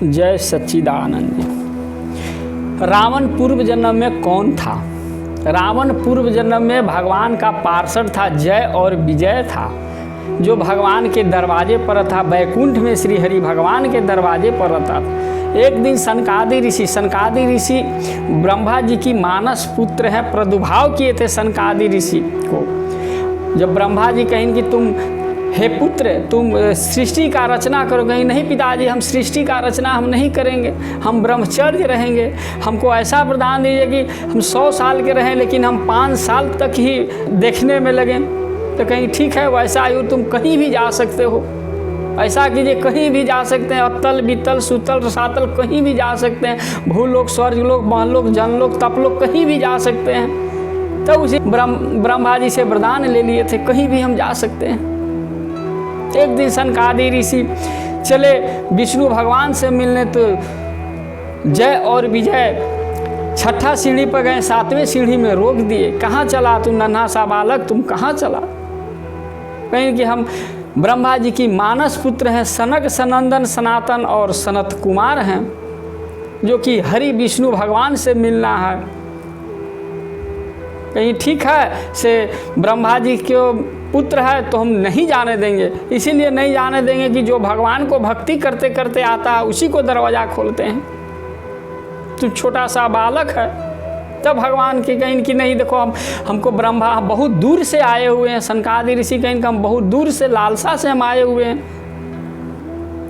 जय सच्चिदानंद। रावण पूर्व जन्म में कौन था? रावण पूर्व जन्म में भगवान का पार्षद था, जय और विजय था, जो भगवान के दरवाजे पर था। बैकुंठ में श्री हरि भगवान के दरवाजे पर रहता था। एक दिन सनकादि ऋषि ब्रह्मा जी की मानस पुत्र हैं, प्रादुर्भाव किए थे सनकादि ऋषि को। जब ब्रह्मा जी कहें कि तुम हे पुत्र तुम सृष्टि का रचना करो, कहीं नहीं पिताजी हम सृष्टि का रचना हम नहीं करेंगे, हम ब्रह्मचर्य रहेंगे, हमको ऐसा वरदान दीजिए कि हम 100 साल के रहें लेकिन हम 5 साल तक ही देखने में लगें। तो कहीं ठीक है, वैसा आयु तुम कहीं भी जा सकते हो, ऐसा कीजिए कहीं भी जा सकते हैं, अतल वितल सुतल रसातल कहीं भी जा सकते हैं, भूलोक स्वर्गलोक महलोक जनलोक तपलोक कहीं भी जा सकते हैं। तब उसे ब्रह्मा जी से वरदान ले लिए थे, कहीं भी हम जा सकते हैं। एक दिन सनकादि ऋषि चले विष्णु भगवान से मिलने, तो जय और विजय 6ठा सीढ़ी पर गए, 7वें सीढ़ी में रोक दिए। कहाँ चला तू नन्हा सा बालक, तुम कहाँ चला? कहें कि हम ब्रह्मा जी की मानस पुत्र हैं, सनक सनंदन सनातन और सनत कुमार हैं, जो कि हरि विष्णु भगवान से मिलना है। कहीं ठीक है से ब्रह्मा जी के पुत्र है तो हम नहीं जाने देंगे, इसीलिए नहीं जाने देंगे कि जो भगवान को भक्ति करते करते आता है उसी को दरवाज़ा खोलते हैं। तो छोटा सा बालक है, तब भगवान की कहीं कि नहीं देखो हमको ब्रह्मा बहुत दूर से आए हुए हैं, सनकादि ऋषि कहीं हम बहुत दूर से लालसा से हम आए हुए हैं,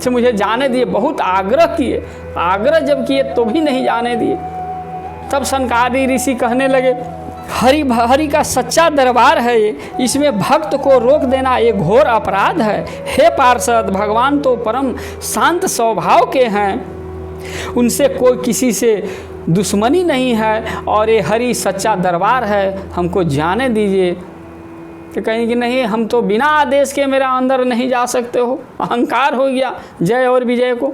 तो मुझे जाने दिए। बहुत आग्रह किए, आग्रह जब किए तो भी नहीं जाने दिए। तब सनकादि ऋषि कहने लगे हरि का सच्चा दरबार है ये, इसमें भक्त को रोक देना ये घोर अपराध है। हे पार्षद, भगवान तो परम शांत स्वभाव के हैं, उनसे कोई किसी से दुश्मनी नहीं है और ये हरि सच्चा दरबार है, हमको जाने दीजिए। तो कहीं कि नहीं हम तो बिना आदेश के मेरा अंदर नहीं जा सकते हो। अहंकार हो गया जय और विजय को।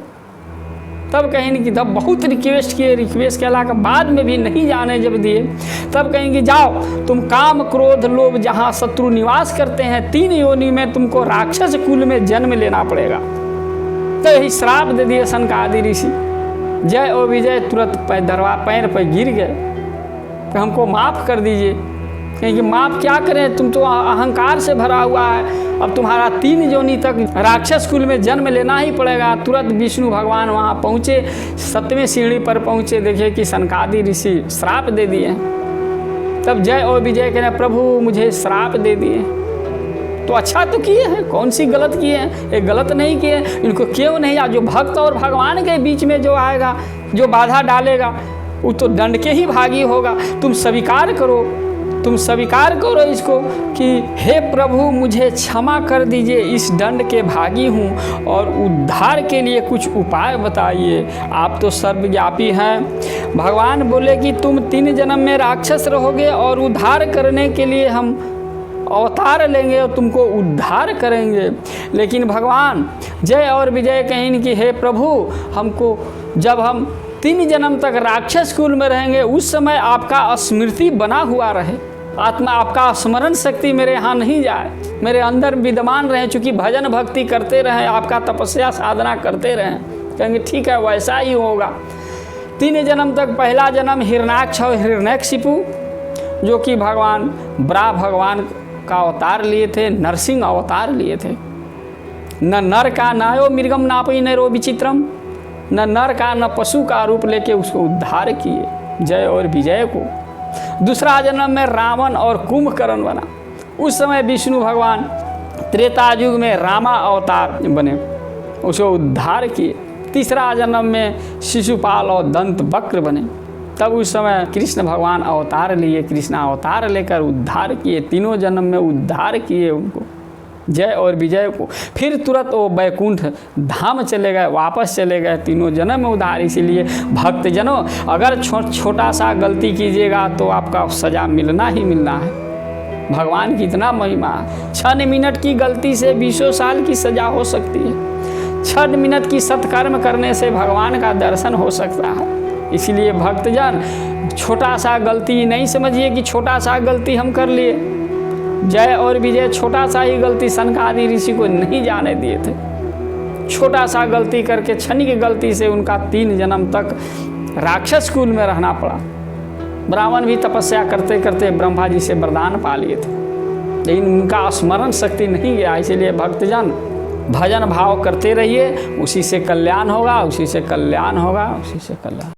तब कहेंगे कि तब बहुत रिक्वेस्ट किए, रिक्वेस्ट के के बाद में भी नहीं जाने जब दिए, तब कहेंगे जाओ तुम काम क्रोध लोभ जहाँ शत्रु निवास करते हैं 3 योनि में तुमको राक्षस कुल में जन्म लेना पड़ेगा। तो यही श्राप दे दिए सनकादि ऋषि। जय और विजय तुरंत पैर पर गिर गए, तो हमको माफ़ कर दीजिए। कहेंगे माफ़ क्या करें, तुम तो अहंकार से भरा हुआ है, अब तुम्हारा 3 योनि तक राक्षस कुल में जन्म लेना ही पड़ेगा। तुरंत विष्णु भगवान वहाँ पहुँचे, 7वें सीढ़ी पर पहुँचे, देखे कि सनकादि ऋषि श्राप दे दिए। तब जय और विजय कह रहे प्रभु मुझे श्राप दे दिए, तो अच्छा तो किए हैं, कौन सी गलत किए हैं? ये गलत नहीं किए, इनको क्यों नहीं आ? जो भक्त और भगवान के बीच में जो आएगा, जो बाधा डालेगा वो तो दंड के ही भागी होगा। तुम स्वीकार करो, तुम स्वीकार करो इसको कि हे प्रभु मुझे क्षमा कर दीजिए, इस दंड के भागी हूँ और उद्धार के लिए कुछ उपाय बताइए, आप तो सर्वव्यापी हैं। भगवान बोले कि तुम 3 जन्म में राक्षस रहोगे और उद्धार करने के लिए हम अवतार लेंगे और तुमको उद्धार करेंगे। लेकिन भगवान जय और विजय कहें कि हे प्रभु हमको जब हम 3 जन्म तक राक्षस कुल में रहेंगे उस समय आपका स्मृति बना हुआ रहे, आत्मा आपका स्मरण शक्ति मेरे यहाँ नहीं जाए, मेरे अंदर विद्यमान रहे, चूँकि भजन भक्ति करते रहें, आपका तपस्या साधना करते रहें। कहेंगे ठीक है वैसा ही होगा। 3 जन्म तक, पहला जन्म हिरण्याक्ष और हिरण्यकशिपु जो कि भगवान ब्रा भगवान का अवतार लिए थे, नरसिंह अवतार लिए थे। न नर का नायो मृगम नापई नरो विचित्रम, न नर का न पशु का रूप लेके उसको उद्धार किए जय और विजय को। दूसरा जन्म में रावण और कुंभकर्ण बना, उस समय विष्णु भगवान त्रेता युग में रामा अवतार बने, उसको उद्धार किए। तीसरा जन्म में शिशुपाल और दंत वक्र बने, तब उस समय कृष्ण भगवान अवतार लिए, कृष्ण अवतार लेकर उद्धार किए, 3 जन्म में उद्धार किए उनको जय और विजय को। फिर तुरंत वो बैकुंठ धाम चले गए, वापस चले गए, 3 जन्म में उद्धार। इसीलिए भक्तजनों अगर छोटा सा गलती कीजिएगा तो आपका सज़ा मिलना ही मिलना है। भगवान की इतना महिमा, 6 मिनट की गलती से 20 साल की सज़ा हो सकती है। 6 मिनट की सत्कर्म करने से भगवान का दर्शन हो सकता है। इसलिए भक्तजन छोटा सा गलती नहीं समझिए कि छोटा सा गलती हम कर लिए। जय और विजय छोटा सा ही गलती सनकादि ऋषि को नहीं जाने दिए थे। छोटा सा गलती करके, क्षणिक गलती से उनका 3 जन्म तक राक्षस कुल में रहना पड़ा। ब्राह्मण भी तपस्या करते करते ब्रह्मा जी से वरदान पा लिए थे, लेकिन उनका स्मरण शक्ति नहीं गया। इसीलिए भक्तजन भजन भाव करते रहिए, उसी से कल्याण होगा, उसी से कल्याण होगा, उसी से कल्याण।